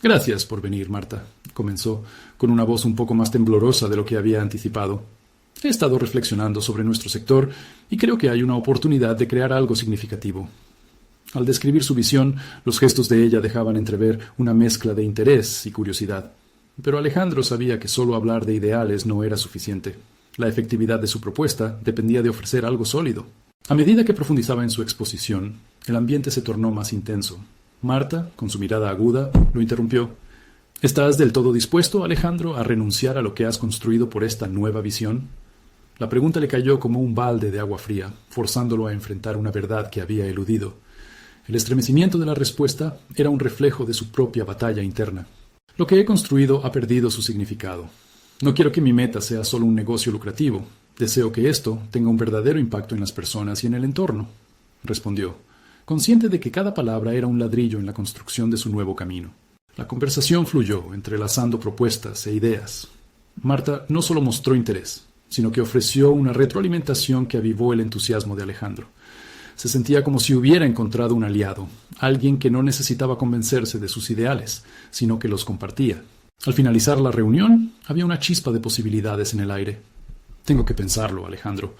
Gracias por venir, Marta, comenzó, con una voz un poco más temblorosa de lo que había anticipado. He estado reflexionando sobre nuestro sector y creo que hay una oportunidad de crear algo significativo. Al describir su visión, los gestos de ella dejaban entrever una mezcla de interés y curiosidad. Pero Alejandro sabía que solo hablar de ideales no era suficiente. La efectividad de su propuesta dependía de ofrecer algo sólido. A medida que profundizaba en su exposición, el ambiente se tornó más intenso. Marta, con su mirada aguda, lo interrumpió. ¿Estás del todo dispuesto, Alejandro, a renunciar a lo que has construido por esta nueva visión? La pregunta le cayó como un balde de agua fría, forzándolo a enfrentar una verdad que había eludido. El estremecimiento de la respuesta era un reflejo de su propia batalla interna. Lo que he construido ha perdido su significado. No quiero que mi meta sea solo un negocio lucrativo. Deseo que esto tenga un verdadero impacto en las personas y en el entorno, respondió, consciente de que cada palabra era un ladrillo en la construcción de su nuevo camino. La conversación fluyó, entrelazando propuestas e ideas. Marta no solo mostró interés, sino que ofreció una retroalimentación que avivó el entusiasmo de Alejandro. Se sentía como si hubiera encontrado un aliado, alguien que no necesitaba convencerse de sus ideales, sino que los compartía. Al finalizar la reunión, había una chispa de posibilidades en el aire. Tengo que pensarlo, Alejandro,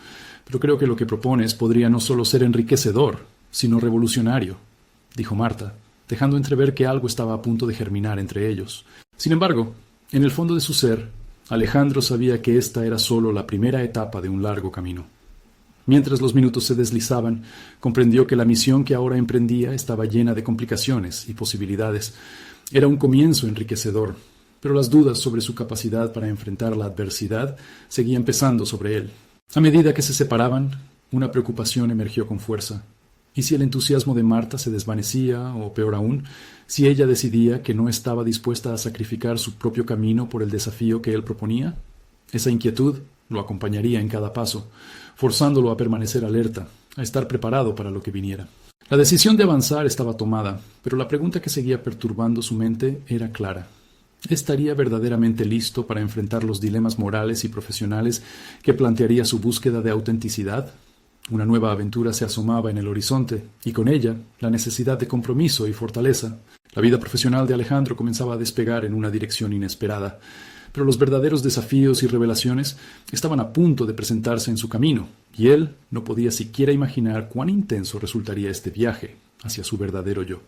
pero creo que lo que propones podría no solo ser enriquecedor, sino revolucionario, dijo Marta, dejando entrever que algo estaba a punto de germinar entre ellos. Sin embargo, en el fondo de su ser, Alejandro sabía que esta era solo la primera etapa de un largo camino. Mientras los minutos se deslizaban, comprendió que la misión que ahora emprendía estaba llena de complicaciones y posibilidades. Era un comienzo enriquecedor, pero las dudas sobre su capacidad para enfrentar la adversidad seguían pesando sobre él. A medida que se separaban, una preocupación emergió con fuerza. ¿Y si el entusiasmo de Marta se desvanecía, o peor aún, si ella decidía que no estaba dispuesta a sacrificar su propio camino por el desafío que él proponía? Esa inquietud lo acompañaría en cada paso, forzándolo a permanecer alerta, a estar preparado para lo que viniera. La decisión de avanzar estaba tomada, pero la pregunta que seguía perturbando su mente era clara. ¿Estaría verdaderamente listo para enfrentar los dilemas morales y profesionales que plantearía su búsqueda de autenticidad? Una nueva aventura se asomaba en el horizonte, y con ella la necesidad de compromiso y fortaleza. La vida profesional de Alejandro comenzaba a despegar en una dirección inesperada, pero los verdaderos desafíos y revelaciones estaban a punto de presentarse en su camino, y él no podía siquiera imaginar cuán intenso resultaría este viaje hacia su verdadero yo.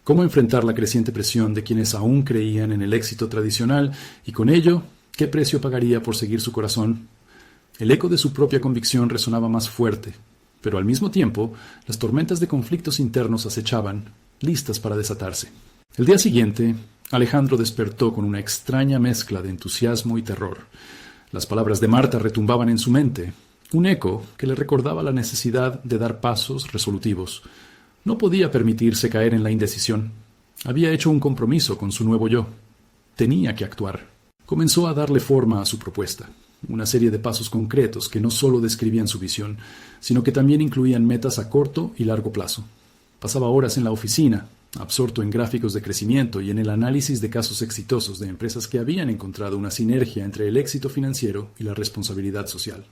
¿Cómo enfrentar la creciente presión de quienes aún creían en el éxito tradicional y con ello, qué precio pagaría por seguir su corazón? El eco de su propia convicción resonaba más fuerte, pero al mismo tiempo las tormentas de conflictos internos acechaban, listas para desatarse. El día siguiente, Alejandro despertó con una extraña mezcla de entusiasmo y terror. Las palabras de Marta retumbaban en su mente, un eco que le recordaba la necesidad de dar pasos resolutivos. No podía permitirse caer en la indecisión. Había hecho un compromiso con su nuevo yo. Tenía que actuar. Comenzó a darle forma a su propuesta, una serie de pasos concretos que no solo describían su visión, sino que también incluían metas a corto y largo plazo. Pasaba horas en la oficina, absorto en gráficos de crecimiento y en el análisis de casos exitosos de empresas que habían encontrado una sinergia entre el éxito financiero y la responsabilidad social.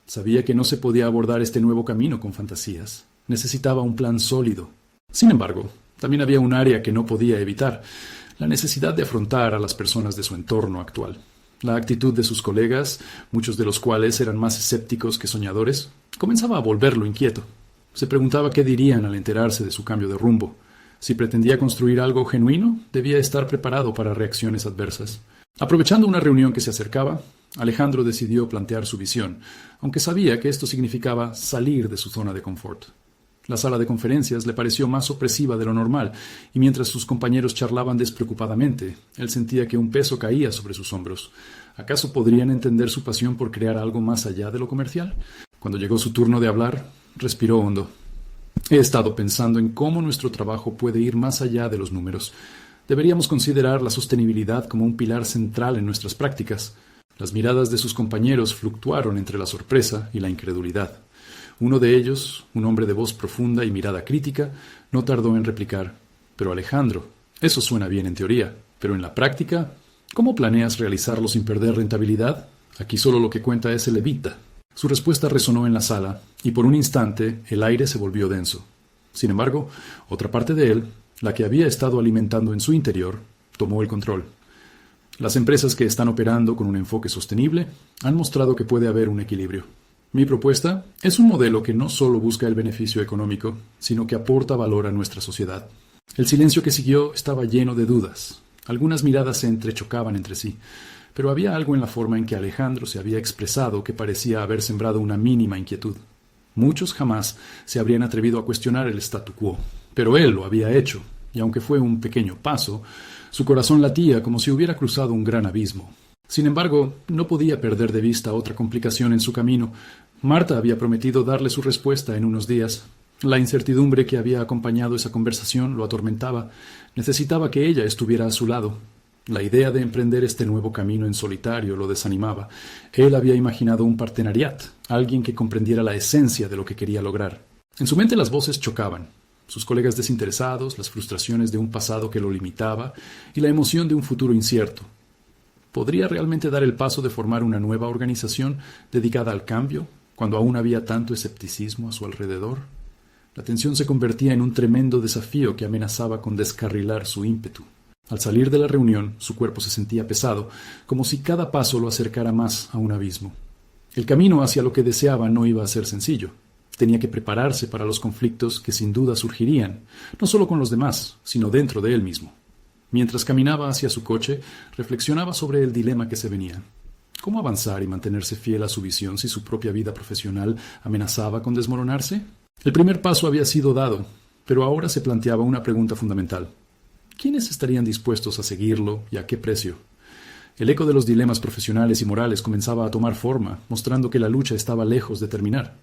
Sabía que no se podía abordar este nuevo camino con fantasías. Necesitaba un plan sólido. Sin embargo, también había un área que no podía evitar, la necesidad de afrontar a las personas de su entorno actual. La actitud de sus colegas, muchos de los cuales eran más escépticos que soñadores, comenzaba a volverlo inquieto. Se preguntaba qué dirían al enterarse de su cambio de rumbo. Si pretendía construir algo genuino, debía estar preparado para reacciones adversas. Aprovechando una reunión que se acercaba, Alejandro decidió plantear su visión, aunque sabía que esto significaba salir de su zona de confort. La sala de conferencias le pareció más opresiva de lo normal, y mientras sus compañeros charlaban despreocupadamente, él sentía que un peso caía sobre sus hombros. ¿Acaso podrían entender su pasión por crear algo más allá de lo comercial? Cuando llegó su turno de hablar, respiró hondo. He estado pensando en cómo nuestro trabajo puede ir más allá de los números. Deberíamos considerar la sostenibilidad como un pilar central en nuestras prácticas. Las miradas de sus compañeros fluctuaron entre la sorpresa y la incredulidad. Uno de ellos, un hombre de voz profunda y mirada crítica, no tardó en replicar: «Pero Alejandro, eso suena bien en teoría, pero en la práctica, ¿cómo planeas realizarlo sin perder rentabilidad? Aquí solo lo que cuenta es el EBITDA». Su respuesta resonó en la sala, y por un instante el aire se volvió denso. Sin embargo, otra parte de él, la que había estado alimentando en su interior, tomó el control. Las empresas que están operando con un enfoque sostenible han mostrado que puede haber un equilibrio. Mi propuesta es un modelo que no solo busca el beneficio económico, sino que aporta valor a nuestra sociedad. El silencio que siguió estaba lleno de dudas. Algunas miradas se entrechocaban entre sí, pero había algo en la forma en que Alejandro se había expresado que parecía haber sembrado una mínima inquietud. Muchos jamás se habrían atrevido a cuestionar el statu quo, pero él lo había hecho, y aunque fue un pequeño paso, su corazón latía como si hubiera cruzado un gran abismo. Sin embargo, no podía perder de vista otra complicación en su camino. Marta había prometido darle su respuesta en unos días. La incertidumbre que había acompañado esa conversación lo atormentaba. Necesitaba que ella estuviera a su lado. La idea de emprender este nuevo camino en solitario lo desanimaba. Él había imaginado un partenariat, alguien que comprendiera la esencia de lo que quería lograr. En su mente las voces chocaban. Sus colegas desinteresados, las frustraciones de un pasado que lo limitaba y la emoción de un futuro incierto. ¿Podría realmente dar el paso de formar una nueva organización dedicada al cambio, cuando aún había tanto escepticismo a su alrededor? La tensión se convertía en un tremendo desafío que amenazaba con descarrilar su ímpetu. Al salir de la reunión, su cuerpo se sentía pesado, como si cada paso lo acercara más a un abismo. El camino hacia lo que deseaba no iba a ser sencillo. Tenía que prepararse para los conflictos que sin duda surgirían, no solo con los demás, sino dentro de él mismo. Mientras caminaba hacia su coche, reflexionaba sobre el dilema que se venía. ¿Cómo avanzar y mantenerse fiel a su visión si su propia vida profesional amenazaba con desmoronarse? El primer paso había sido dado, pero ahora se planteaba una pregunta fundamental. ¿Quiénes estarían dispuestos a seguirlo y a qué precio? El eco de los dilemas profesionales y morales comenzaba a tomar forma, mostrando que la lucha estaba lejos de terminar.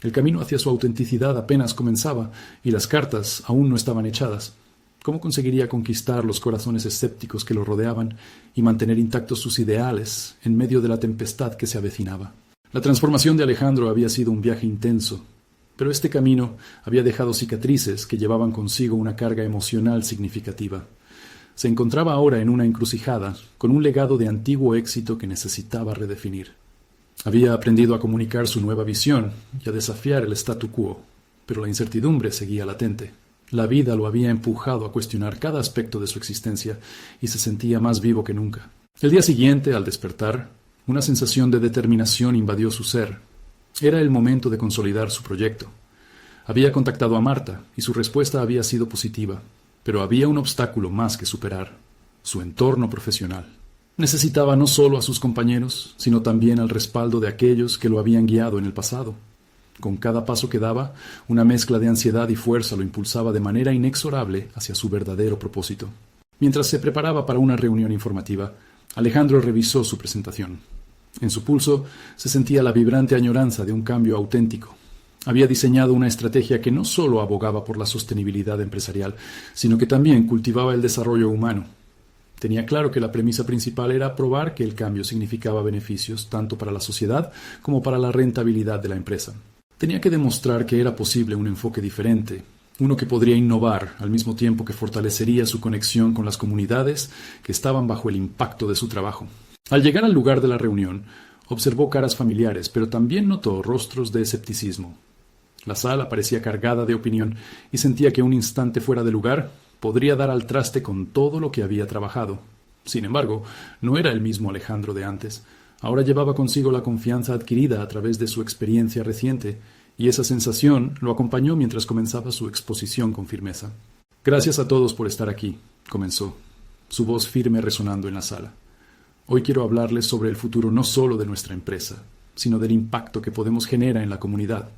El camino hacia su autenticidad apenas comenzaba y las cartas aún no estaban echadas. ¿Cómo conseguiría conquistar los corazones escépticos que lo rodeaban y mantener intactos sus ideales en medio de la tempestad que se avecinaba? La transformación de Alejandro había sido un viaje intenso, pero este camino había dejado cicatrices que llevaban consigo una carga emocional significativa. Se encontraba ahora en una encrucijada, con un legado de antiguo éxito que necesitaba redefinir. Había aprendido a comunicar su nueva visión y a desafiar el statu quo, pero la incertidumbre seguía latente. La vida lo había empujado a cuestionar cada aspecto de su existencia y se sentía más vivo que nunca. El día siguiente, al despertar, una sensación de determinación invadió su ser. Era el momento de consolidar su proyecto. Había contactado a Marta y su respuesta había sido positiva, pero había un obstáculo más que superar: su entorno profesional. Necesitaba no solo a sus compañeros, sino también al respaldo de aquellos que lo habían guiado en el pasado. Con cada paso que daba, una mezcla de ansiedad y fuerza lo impulsaba de manera inexorable hacia su verdadero propósito. Mientras se preparaba para una reunión informativa, Alejandro revisó su presentación. En su pulso se sentía la vibrante añoranza de un cambio auténtico. Había diseñado una estrategia que no solo abogaba por la sostenibilidad empresarial, sino que también cultivaba el desarrollo humano. Tenía claro que la premisa principal era probar que el cambio significaba beneficios tanto para la sociedad como para la rentabilidad de la empresa. Tenía que demostrar que era posible un enfoque diferente, uno que podría innovar al mismo tiempo que fortalecería su conexión con las comunidades que estaban bajo el impacto de su trabajo. Al llegar al lugar de la reunión, observó caras familiares, pero también notó rostros de escepticismo. La sala parecía cargada de opinión y sentía que un instante fuera de lugar podría dar al traste con todo lo que había trabajado. Sin embargo, no era el mismo Alejandro de antes. Ahora llevaba consigo la confianza adquirida a través de su experiencia reciente, y esa sensación lo acompañó mientras comenzaba su exposición con firmeza. «Gracias a todos por estar aquí», comenzó, su voz firme resonando en la sala. Hoy quiero hablarles sobre el futuro no solo de nuestra empresa, sino del impacto que podemos generar en la comunidad.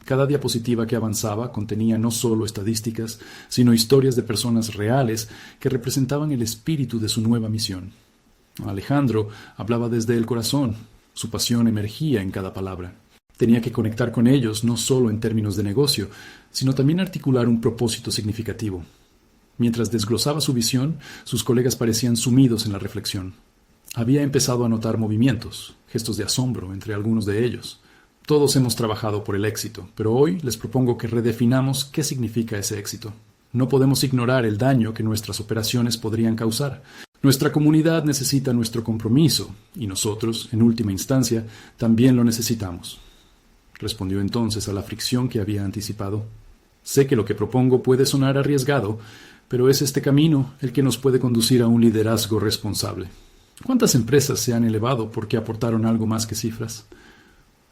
Cada diapositiva que avanzaba contenía no solo estadísticas, sino historias de personas reales que representaban el espíritu de su nueva misión. Alejandro hablaba desde el corazón, su pasión emergía en cada palabra. Tenía que conectar con ellos no solo en términos de negocio, sino también articular un propósito significativo. Mientras desglosaba su visión, sus colegas parecían sumidos en la reflexión. Había empezado a notar movimientos, gestos de asombro entre algunos de ellos. Todos hemos trabajado por el éxito, pero hoy les propongo que redefinamos qué significa ese éxito. No podemos ignorar el daño que nuestras operaciones podrían causar. Nuestra comunidad necesita nuestro compromiso, y nosotros, en última instancia, también lo necesitamos. Respondió entonces a la fricción que había anticipado. Sé que lo que propongo puede sonar arriesgado, pero es este camino el que nos puede conducir a un liderazgo responsable. ¿Cuántas empresas se han elevado porque aportaron algo más que cifras?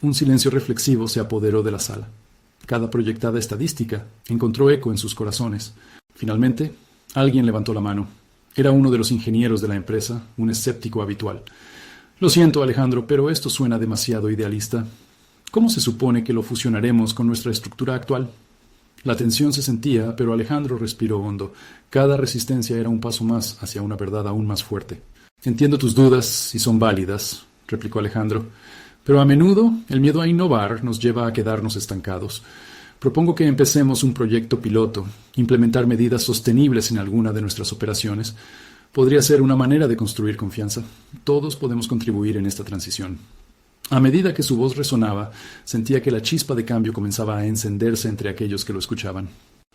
Un silencio reflexivo se apoderó de la sala. Cada proyectada estadística encontró eco en sus corazones. Finalmente, alguien levantó la mano. Era uno de los ingenieros de la empresa, un escéptico habitual. Lo siento, Alejandro, pero esto suena demasiado idealista. ¿Cómo se supone que lo fusionaremos con nuestra estructura actual? La tensión se sentía, pero Alejandro respiró hondo. Cada resistencia era un paso más hacia una verdad aún más fuerte. Entiendo tus dudas y son válidas, replicó Alejandro, pero a menudo el miedo a innovar nos lleva a quedarnos estancados. Propongo que empecemos un proyecto piloto, implementar medidas sostenibles en alguna de nuestras operaciones. Podría ser una manera de construir confianza. Todos podemos contribuir en esta transición. A medida que su voz resonaba, sentía que la chispa de cambio comenzaba a encenderse entre aquellos que lo escuchaban.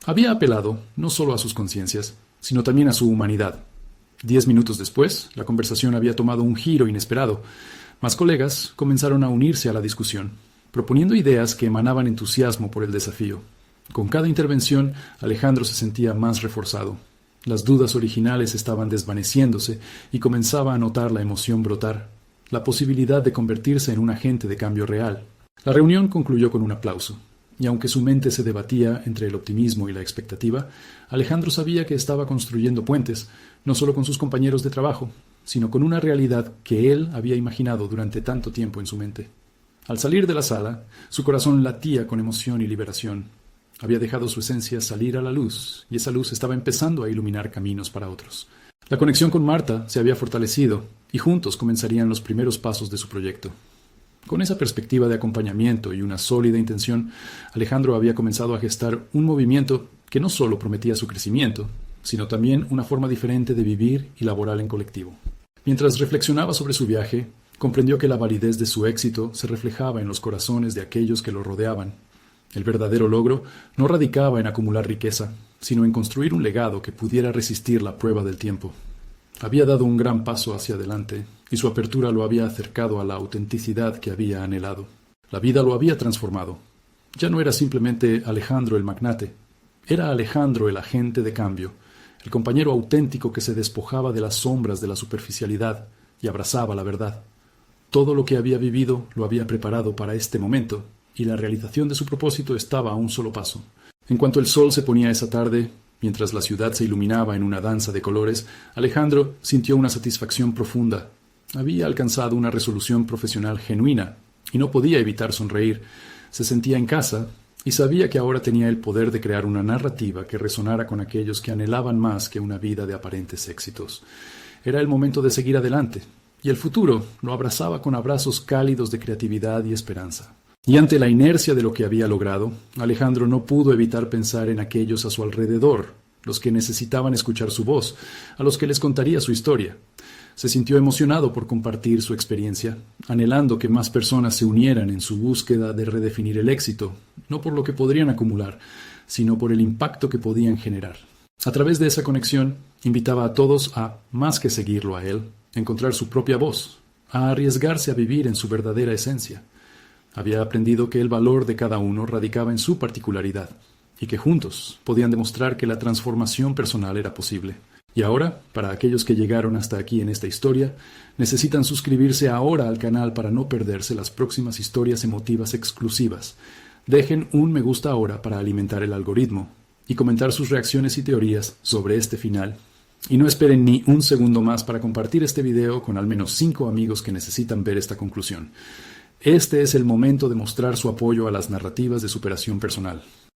Había apelado no solo a sus conciencias, sino también a su humanidad. 10 minutos después, la conversación había tomado un giro inesperado. Más colegas comenzaron a unirse a la discusión, proponiendo ideas que emanaban entusiasmo por el desafío. Con cada intervención, Alejandro se sentía más reforzado. Las dudas originales estaban desvaneciéndose y comenzaba a notar la emoción brotar, la posibilidad de convertirse en un agente de cambio real. La reunión concluyó con un aplauso, y aunque su mente se debatía entre el optimismo y la expectativa, Alejandro sabía que estaba construyendo puentes, no solo con sus compañeros de trabajo, sino con una realidad que él había imaginado durante tanto tiempo en su mente. Al salir de la sala, su corazón latía con emoción y liberación. Había dejado su esencia salir a la luz, y esa luz estaba empezando a iluminar caminos para otros. La conexión con Marta se había fortalecido, y juntos comenzarían los primeros pasos de su proyecto. Con esa perspectiva de acompañamiento y una sólida intención, Alejandro había comenzado a gestar un movimiento que no solo prometía su crecimiento, sino también una forma diferente de vivir y laborar en colectivo. Mientras reflexionaba sobre su viaje, comprendió que la validez de su éxito se reflejaba en los corazones de aquellos que lo rodeaban. El verdadero logro no radicaba en acumular riqueza, sino en construir un legado que pudiera resistir la prueba del tiempo. Había dado un gran paso hacia adelante, y su apertura lo había acercado a la autenticidad que había anhelado. La vida lo había transformado. Ya no era simplemente Alejandro el magnate, era Alejandro el agente de cambio, el compañero auténtico que se despojaba de las sombras de la superficialidad y abrazaba la verdad. Todo lo que había vivido lo había preparado para este momento, y la realización de su propósito estaba a un solo paso. En cuanto el sol se ponía esa tarde, mientras la ciudad se iluminaba en una danza de colores, Alejandro sintió una satisfacción profunda. Había alcanzado una resolución profesional genuina, y no podía evitar sonreír. Se sentía en casa, y sabía que ahora tenía el poder de crear una narrativa que resonara con aquellos que anhelaban más que una vida de aparentes éxitos. Era el momento de seguir adelante, y el futuro lo abrazaba con abrazos cálidos de creatividad y esperanza. Y ante la inercia de lo que había logrado, Alejandro no pudo evitar pensar en aquellos a su alrededor, los que necesitaban escuchar su voz, a los que les contaría su historia. Se sintió emocionado por compartir su experiencia, anhelando que más personas se unieran en su búsqueda de redefinir el éxito, no por lo que podrían acumular, sino por el impacto que podían generar. A través de esa conexión, invitaba a todos a, más que seguirlo a él, encontrar su propia voz, a arriesgarse a vivir en su verdadera esencia. Había aprendido que el valor de cada uno radicaba en su particularidad, y que juntos podían demostrar que la transformación personal era posible. Y ahora, para aquellos que llegaron hasta aquí en esta historia, necesitan suscribirse ahora al canal para no perderse las próximas historias emotivas exclusivas. Dejen un me gusta ahora para alimentar el algoritmo y comentar sus reacciones y teorías sobre este final Y no esperen ni un segundo más para compartir este video con al menos 5 amigos que necesitan ver esta conclusión. Este es el momento de mostrar su apoyo a las narrativas de superación personal.